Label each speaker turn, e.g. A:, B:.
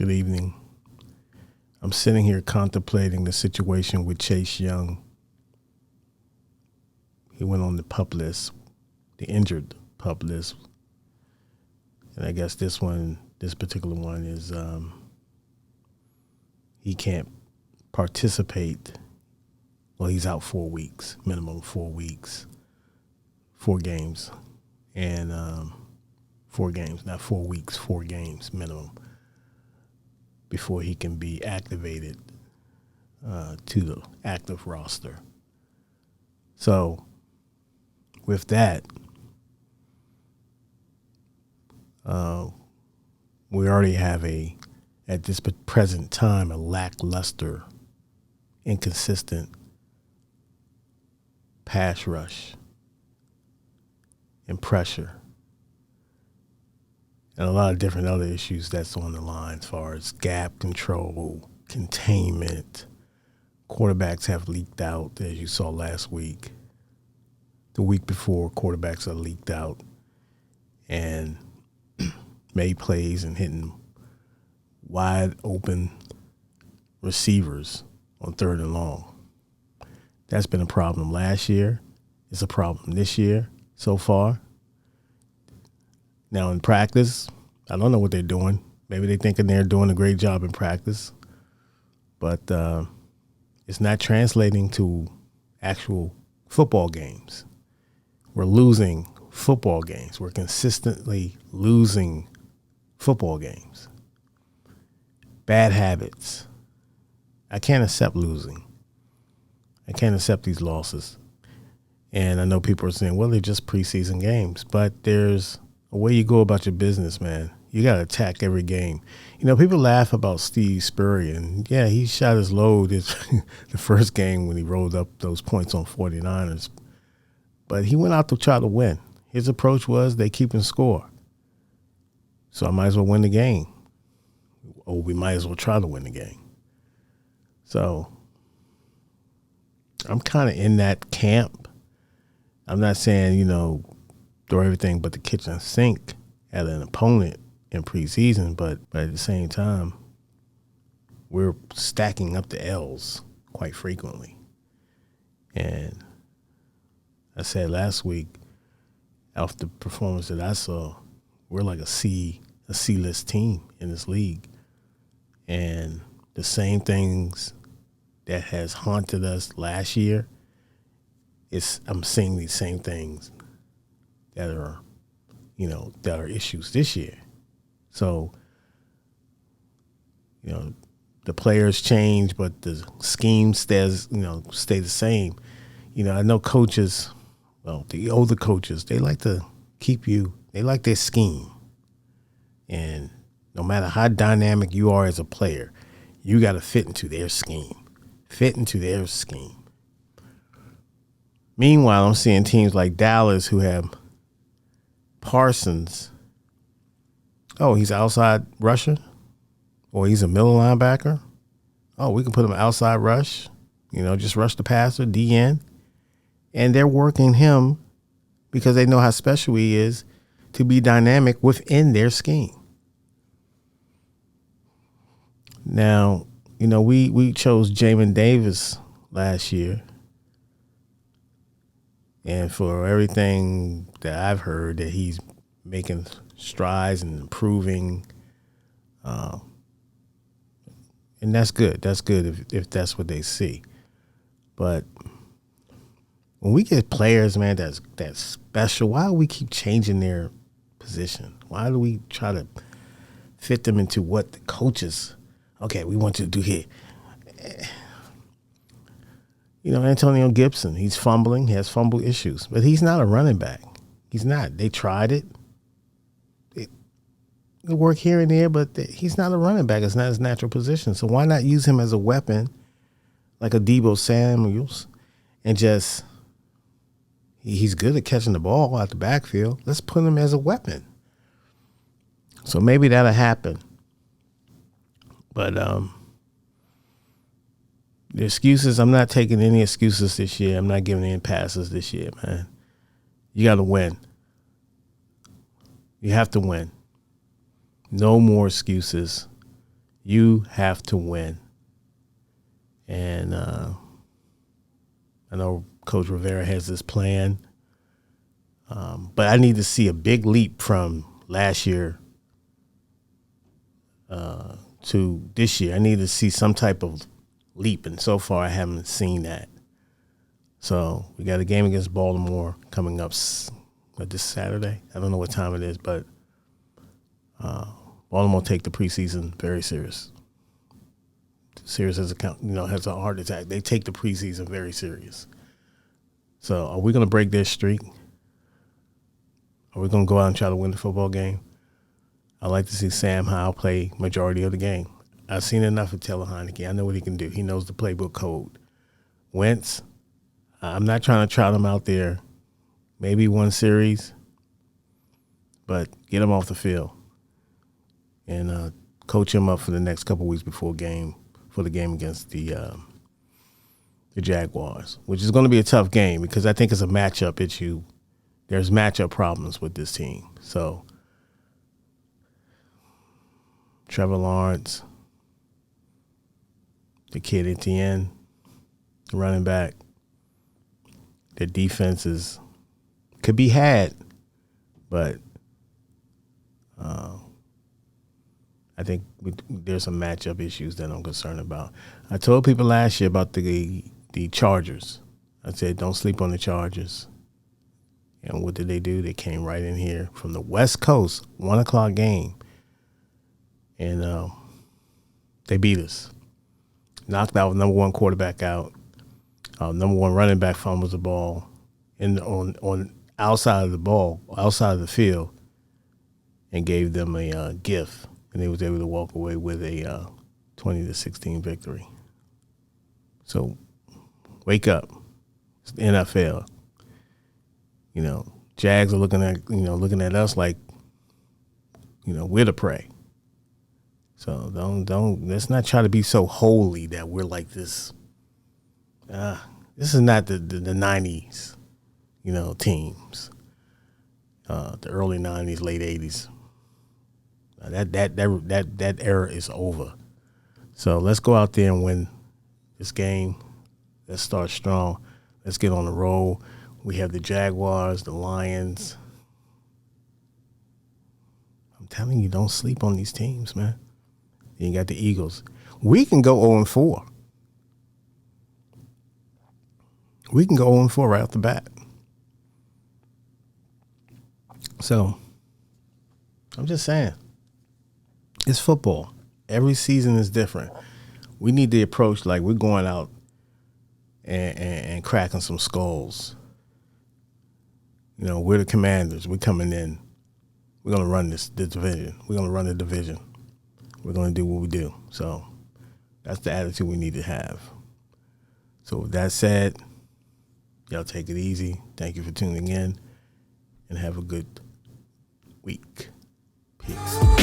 A: Good evening. I'm sitting here contemplating the situation with Chase Young. He went on the PUP list, the injured PUP list. And I guess this particular one is he can't participate. Well, he's out 4 weeks, minimum 4 weeks, 4 games. And 4 games, not 4 weeks, 4 games minimum before he can be activated to the active roster. So with that, we already have at this present time, a lackluster, inconsistent pass rush and pressure. And a lot of different other issues that's on the line as far as gap control, containment. Quarterbacks have leaked out, as you saw last week. The week before, quarterbacks are leaked out and made plays and hitting wide open receivers on 3rd and long. That's been a problem last year. It's a problem this year so far. Now in practice, I don't know what they're doing. Maybe they're thinking they're doing a great job in practice, but it's not translating to actual football games. We're losing football games. We're consistently losing football games. Bad habits. I can't accept losing. I can't accept these losses. And I know people are saying, well, they're just preseason games, but there's a way you go about your business, man. You got to attack every game. You know, people laugh about Steve Spurrier. Yeah, he shot his load the first game when he rolled up those points on 49ers. But he went out to try to win. His approach was they keep and score. So I might as well win the game. Or we might as well try to win the game. So I'm kind of in that camp. I'm not saying, throw everything but the kitchen sink at an opponent in preseason, but at the same time, we're stacking up the L's quite frequently. And I said last week, after the performance that I saw, we're like a C-list team in this league. And the same things that has haunted us last year, I'm seeing these same things that are issues this year. So, the players change, but the scheme stay the same. I know coaches, the older coaches, they like to keep you, they like their scheme. And no matter how dynamic you are as a player, you got to fit into their scheme. Meanwhile, I'm seeing teams like Dallas who have Parsons. Oh, he's an outside rusher? Or he's a middle linebacker? Oh, we can put him outside rush. Just rush the passer, DN. And they're working him because they know how special he is to be dynamic within their scheme. Now, we chose Jamin Davis last year. And for everything that I've heard, that he's making strides and improving. And that's good. That's good if that's what they see. But when we get players, man, that's special, why do we keep changing their position? Why do we try to fit them into what the coaches, okay, we want you to do here? Antonio Gibson, he's fumbling. He has fumble issues. But he's not a running back. He's not. They tried it. It worked here and there, but he's not a running back. It's not his natural position. So why not use him as a weapon, like a Deebo Samuels, and just he's good at catching the ball out the backfield. Let's put him as a weapon. So maybe that'll happen. But the excuses, I'm not taking any excuses this year. I'm not giving any passes this year, man. You got to win. You have to win. No more excuses. You have to win. And I know Coach Rivera has this plan, but I need to see a big leap from last year to this year. I need to see some type of leap, and so far I haven't seen that. So we got a game against Baltimore coming up this Saturday. I don't know what time it is, but Baltimore take the preseason very serious. Serious as has a heart attack. They take the preseason very serious. So are we going to break their streak? Are we going to go out and try to win the football game? I'd like to see Sam Howell play majority of the game. I've seen enough of Taylor Heineke. I know what he can do. He knows the playbook code. Wentz, I'm not trying to trot him out there. Maybe one series, but get him off the field and coach him up for the next couple weeks before the game against the Jaguars, which is going to be a tough game because I think it's a matchup issue. There's matchup problems with this team. So Trevor Lawrence, the kid Etienne, the running back, their defenses could be had, but I think there's some matchup issues that I'm concerned about. I told people last year about the Chargers. I said, don't sleep on the Chargers. And what did they do? They came right in here from the West Coast, 1 o'clock game, and they beat us. Knocked our number one quarterback out. Number one running back fumbles the ball on outside of the field, and gave them a gift, and they was able to walk away with a 20-16 victory. So wake up. It's the NFL. Jags are looking at us like, we're the prey. So let's not try to be so holy that we're like this. This is not the 90s, teams. The early 90s, late 80s. That era is over. So let's go out there and win this game. Let's start strong. Let's get on the roll. We have the Jaguars, the Lions. I'm telling you, don't sleep on these teams, man. You got the Eagles. We can go 0-4. We can go 0-4 right off the bat. So, I'm just saying, it's football. Every season is different. We need to approach like we're going out and cracking some skulls. We're the Commanders. We're coming in. We're going to run this division. We're going to run the division. We're going to do what we do. So that's the attitude we need to have. So with that said, y'all take it easy. Thank you for tuning in, and have a good week. Peace.